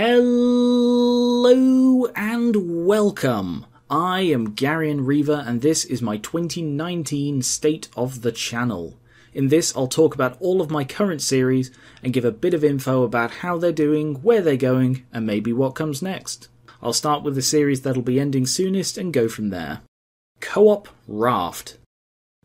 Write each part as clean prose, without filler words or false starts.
Hello and welcome. I am Gar1onriva and this is my 2019 State of the Channel. In this I'll talk about all of my current series and give a bit of info about how they're doing, where they're going, and maybe what comes next. I'll start with the series that'll be ending soonest and go from there. CoOp Raft.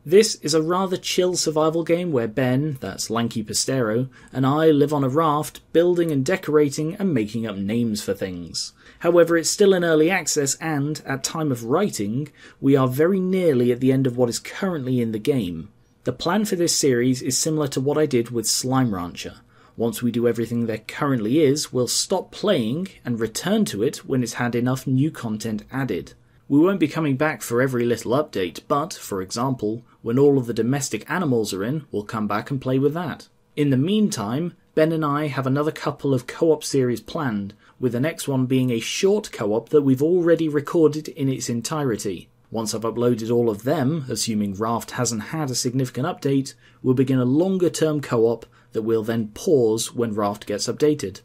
This is a rather chill survival game where Ben, that's Lanky Pistero, and I live on a raft, building and decorating and making up names for things. However, it's still in early access and, at time of writing, we are very nearly at the end of what is currently in the game. The plan for this series is similar to what I did with Slime Rancher. Once we do everything there currently is, we'll stop playing and return to it when it's had enough new content added. We won't be coming back for every little update, but, for example, when all of the domestic animals are in, we'll come back and play with that. In the meantime, Ben and I have another couple of co-op series planned, with the next one being a short co-op that we've already recorded in its entirety. Once I've uploaded all of them, assuming Raft hasn't had a significant update, we'll begin a longer term co-op that we'll then pause when Raft gets updated.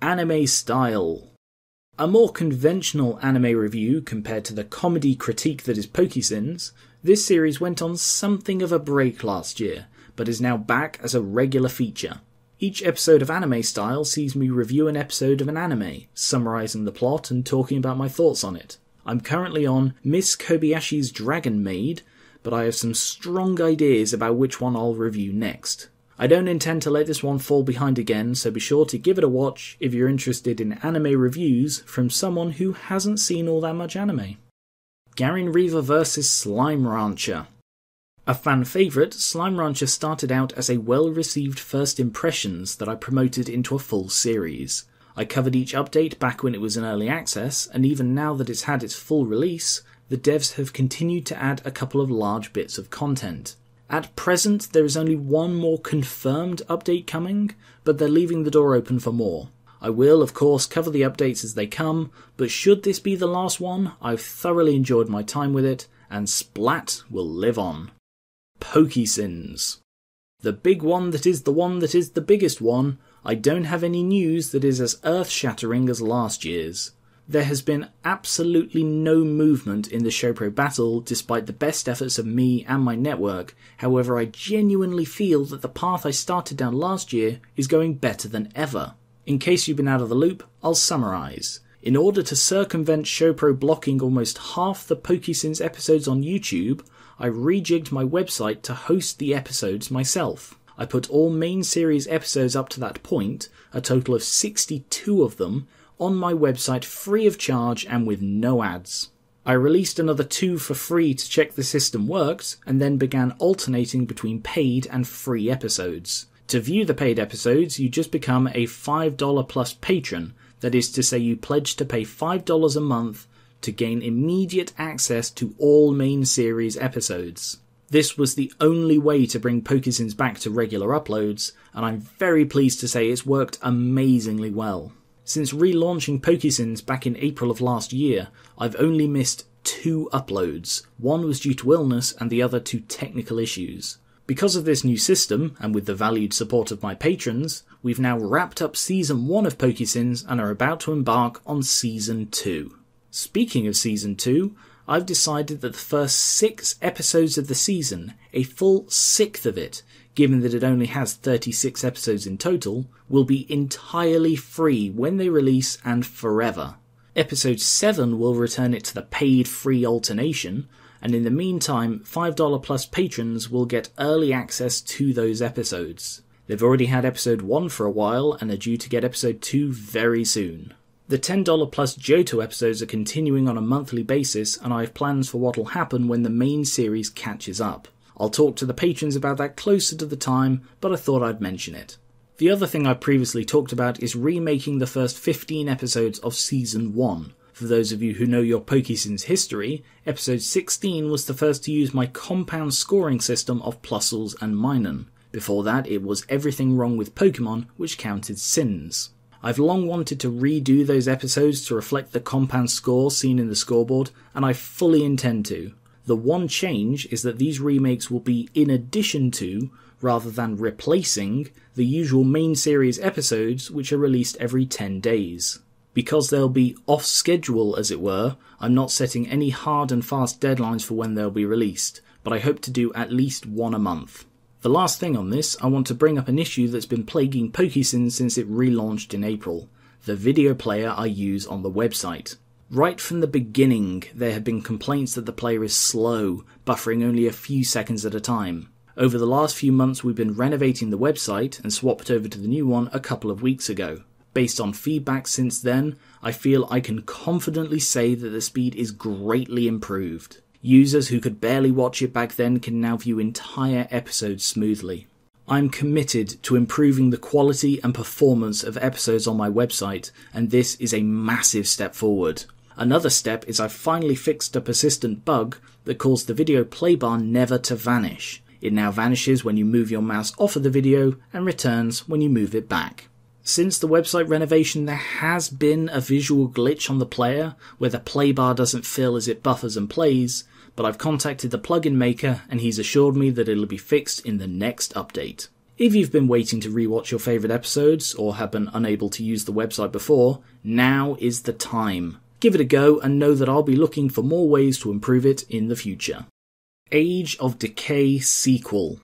Anime style. A more conventional anime review compared to the comedy critique that is Pokey Sins, this series went on something of a break last year, but is now back as a regular feature. Each episode of Anime Style sees me review an episode of an anime, summarising the plot and talking about my thoughts on it. I'm currently on Miss Kobayashi's Dragon Maid, but I have some strong ideas about which one I'll review next. I don't intend to let this one fall behind again, so be sure to give it a watch if you're interested in anime reviews from someone who hasn't seen all that much anime. Gar1onriva vs. Slime Rancher. A fan favourite, Slime Rancher started out as a well-received first impressions that I promoted into a full series. I covered each update back when it was in early access, and even now that it's had its full release, the devs have continued to add a couple of large bits of content. At present, there is only one more confirmed update coming, but they're leaving the door open for more. I will, of course, cover the updates as they come, but should this be the last one, I've thoroughly enjoyed my time with it, and Splat will live on. Pokey Sins. The big one that is the biggest one, I don't have any news that is as earth-shattering as last year's. There has been absolutely no movement in the Showpro battle despite the best efforts of me and my network. However, I genuinely feel that the path I started down last year is going better than ever. In case you've been out of the loop, I'll summarise. In order to circumvent Showpro blocking almost half the Pokey Sins episodes on YouTube, I rejigged my website to host the episodes myself. I put all main series episodes up to that point, a total of 62 of them, on my website free of charge and with no ads. I released another 2 for free to check the system worked, and then began alternating between paid and free episodes. To view the paid episodes, you just become a $5 plus patron, that is to say you pledge to pay $5 a month to gain immediate access to all main series episodes. This was the only way to bring Pokey Sins back to regular uploads, and I'm very pleased to say it's worked amazingly well. Since relaunching Pokey Sins back in April of last year, I've only missed 2 uploads. One was due to illness and the other to technical issues. Because of this new system, and with the valued support of my patrons, we've now wrapped up Season 1 of Pokey Sins and are about to embark on Season 2. Speaking of Season 2, I've decided that the first 6 episodes of the season, a full 1/6 of it, given that it only has 36 episodes in total, will be entirely free when they release and forever. Episode 7 will return it to the paid free alternation, and in the meantime, $5 plus patrons will get early access to those episodes. They've already had episode 1 for a while and are due to get episode 2 very soon. The $10 plus Johto episodes are continuing on a monthly basis, and I have plans for what will happen when the main series catches up. I'll talk to the patrons about that closer to the time, but I thought I'd mention it. The other thing I previously talked about is remaking the first 15 episodes of Season 1. For those of you who know your Pokey Sins history, episode 16 was the first to use my compound scoring system of Plusles and Minun. Before that, it was Everything Wrong with Pokemon, which counted Sins. I've long wanted to redo those episodes to reflect the compound score seen in the scoreboard, and I fully intend to. The one change is that these remakes will be in addition to, rather than replacing the usual main series episodes which are released every 10 days. Because they'll be off schedule, as it were, I'm not setting any hard and fast deadlines for when they'll be released, but I hope to do at least one a month. The last thing on this, I want to bring up an issue that's been plaguing Pokey Sins since it relaunched in April: the video player I use on the website. Right from the beginning, there have been complaints that the player is slow, buffering only a few seconds at a time. Over the last few months we've been renovating the website and swapped over to the new one a couple of weeks ago. Based on feedback since then, I feel I can confidently say that the speed is greatly improved. Users who could barely watch it back then can now view entire episodes smoothly. I'm committed to improving the quality and performance of episodes on my website, and this is a massive step forward. Another step is I've finally fixed a persistent bug that caused the video play bar never to vanish. It now vanishes when you move your mouse off of the video and returns when you move it back. Since the website renovation, there has been a visual glitch on the player where the play bar doesn't fill as it buffers and plays, but I've contacted the plugin maker and he's assured me that it'll be fixed in the next update. If you've been waiting to rewatch your favourite episodes or have been unable to use the website before, now is the time. Give it a go and know that I'll be looking for more ways to improve it in the future. Age of Decay sequel.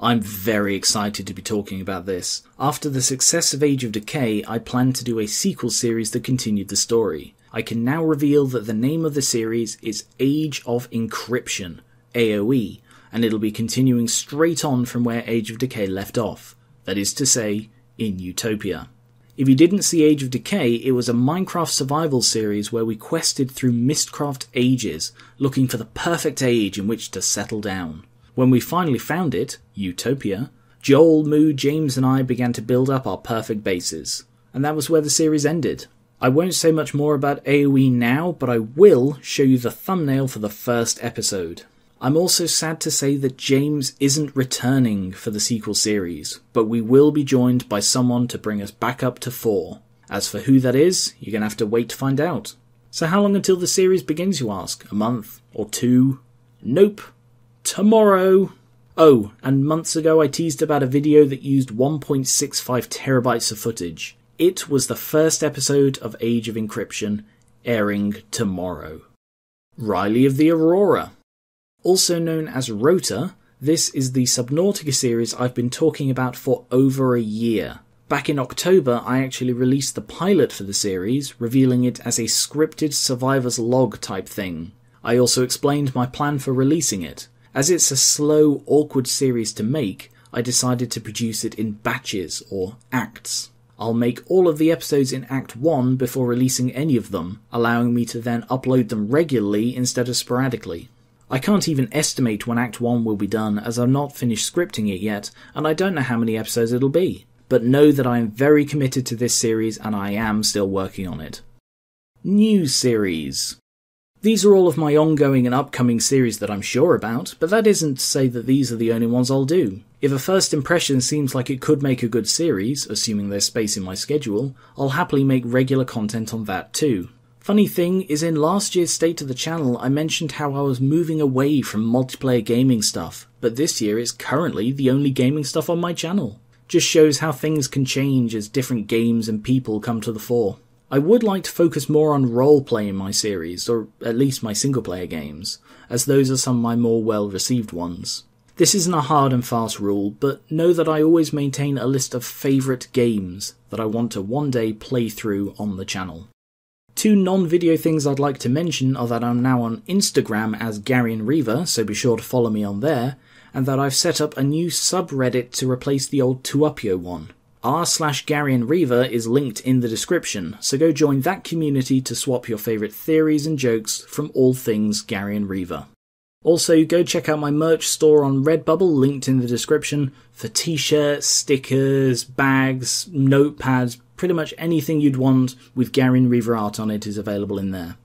I'm very excited to be talking about this. After the success of Age of Decay, I planned to do a sequel series that continued the story. I can now reveal that the name of the series is Age of Encryption, AOE, and it'll be continuing straight on from where Age of Decay left off. That is to say, in Utopia. If you didn't see Age of Decay, it was a Minecraft survival series where we quested through Mistcraft ages, looking for the perfect age in which to settle down. When we finally found it, Utopia, Joel, Moo, James and I began to build up our perfect bases. And that was where the series ended. I won't say much more about AOE now, but I will show you the thumbnail for the first episode. I'm also sad to say that James isn't returning for the sequel series, but we will be joined by someone to bring us back up to 4. As for who that is, you're going to have to wait to find out. So how long until the series begins, you ask? A month? Or 2? Nope. Tomorrow! Oh, and months ago I teased about a video that used 1.65 terabytes of footage. It was the first episode of Age of Encryption, airing tomorrow. Riley of the Aurora. Also known as Rota, this is the Subnautica series I've been talking about for over a year. Back in October, I actually released the pilot for the series, revealing it as a scripted survivor's log type thing. I also explained my plan for releasing it. As it's a slow, awkward series to make, I decided to produce it in batches, or acts. I'll make all of the episodes in Act 1 before releasing any of them, allowing me to then upload them regularly instead of sporadically. I can't even estimate when Act 1 will be done, as I've not finished scripting it yet, and I don't know how many episodes it'll be. But know that I am very committed to this series and I am still working on it. New series. These are all of my ongoing and upcoming series that I'm sure about, but that isn't to say that these are the only ones I'll do. If a first impression seems like it could make a good series, assuming there's space in my schedule, I'll happily make regular content on that too. Funny thing is, in last year's State of the Channel I mentioned how I was moving away from multiplayer gaming stuff, but this year it's currently the only gaming stuff on my channel. Just shows how things can change as different games and people come to the fore. I would like to focus more on roleplay in my series, or at least my single-player games, as those are some of my more well-received ones. This isn't a hard and fast rule, but know that I always maintain a list of favourite games that I want to one day play through on the channel. 2 non-video things I'd like to mention are that I'm now on Instagram as Gar1onriva, so be sure to follow me on there, and that I've set up a new subreddit to replace the old Tuupio one. r/Gar1onriva is linked in the description, so go join that community to swap your favourite theories and jokes from all things Gar1onriva. Also, go check out my merch store on Redbubble, linked in the description, for t-shirts, stickers, bags, notepads, pretty much anything you'd want with Gar1onriva art on it is available in there.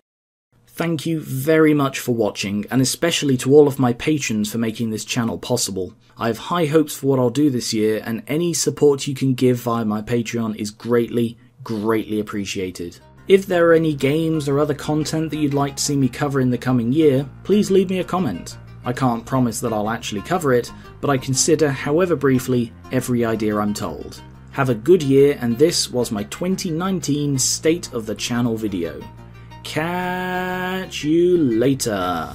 Thank you very much for watching, and especially to all of my patrons for making this channel possible. I have high hopes for what I'll do this year, and any support you can give via my Patreon is greatly, greatly appreciated. If there are any games or other content that you'd like to see me cover in the coming year, please leave me a comment. I can't promise that I'll actually cover it, but I consider, however briefly, every idea I'm told. Have a good year, and this was my 2019 State of the Channel video. Catch you later!